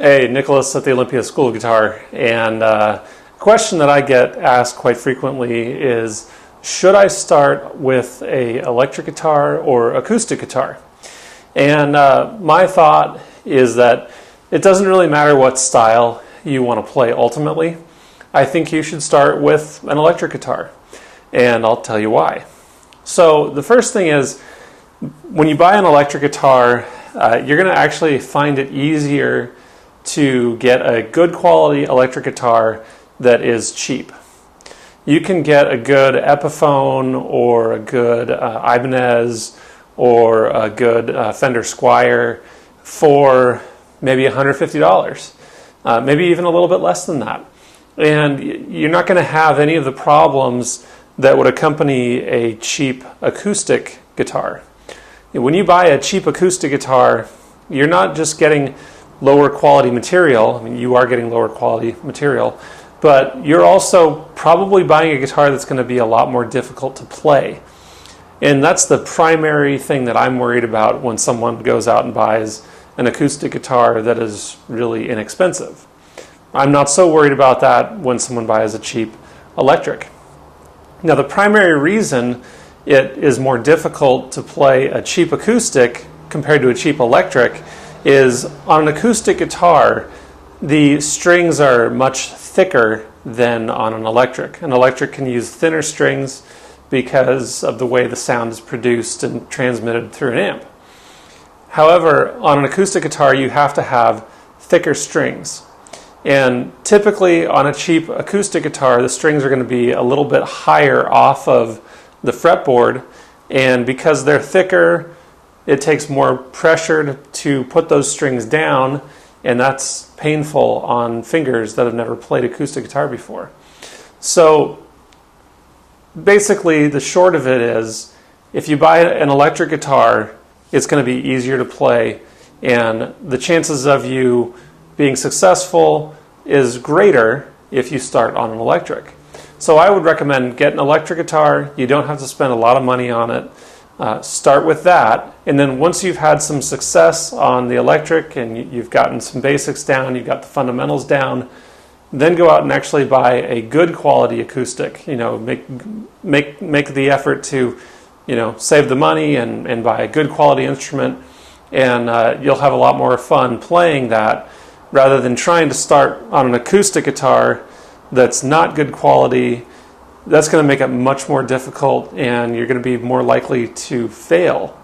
Hey, Nicholas at the Olympia School of Guitar, and a question that I get asked quite frequently is, should I start with a electric guitar or acoustic guitar? And my thought is that it doesn't really matter what style you want to play ultimately. I think you should start with an electric guitar, and I'll tell you why. So the first thing is, when you buy an electric guitar, you're going to actually find it easier to get a good quality electric guitar that is cheap. You can get a good Epiphone or a good Ibanez or a good Fender Squier for maybe $150, maybe even a little bit less than that. And you're not going to have any of the problems that would accompany a cheap acoustic guitar. When you buy a cheap acoustic guitar, you're not just getting lower quality material. I mean, you are getting lower quality material, but you're also probably buying a guitar that's going to be a lot more difficult to play. And that's the primary thing that I'm worried about when someone goes out and buys an acoustic guitar that is really inexpensive. I'm not so worried about that when someone buys a cheap electric. Now, the primary reason it is more difficult to play a cheap acoustic compared to a cheap electric is on an acoustic guitar, the strings are much thicker than on an electric. An electric can use thinner strings because of the way the sound is produced and transmitted through an amp. However, on an acoustic guitar, you have to have thicker strings. And typically on a cheap acoustic guitar, the strings are going to be a little bit higher off of the fretboard, and because they're thicker, it takes more pressure to put those strings down, and that's painful on fingers that have never played acoustic guitar before. So basically, the short of it is, if you buy an electric guitar, it's going to be easier to play, and the chances of you being successful is greater if you start on an electric. So I would recommend get an electric guitar. You don't have to spend a lot of money on it. Start with that, and then once you've had some success on the electric and you've gotten some basics down, you've got the fundamentals down, then go out and actually buy a good quality acoustic. Make the effort to save the money and buy a good quality instrument, and you'll have a lot more fun playing that rather than trying to start on an acoustic guitar that's not good quality. That's going to make it much more difficult, and you're going to be more likely to fail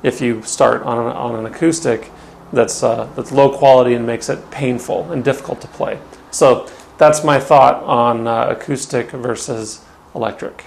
if you start on an acoustic that's low quality and makes it painful and difficult to play. So that's my thought on acoustic versus electric.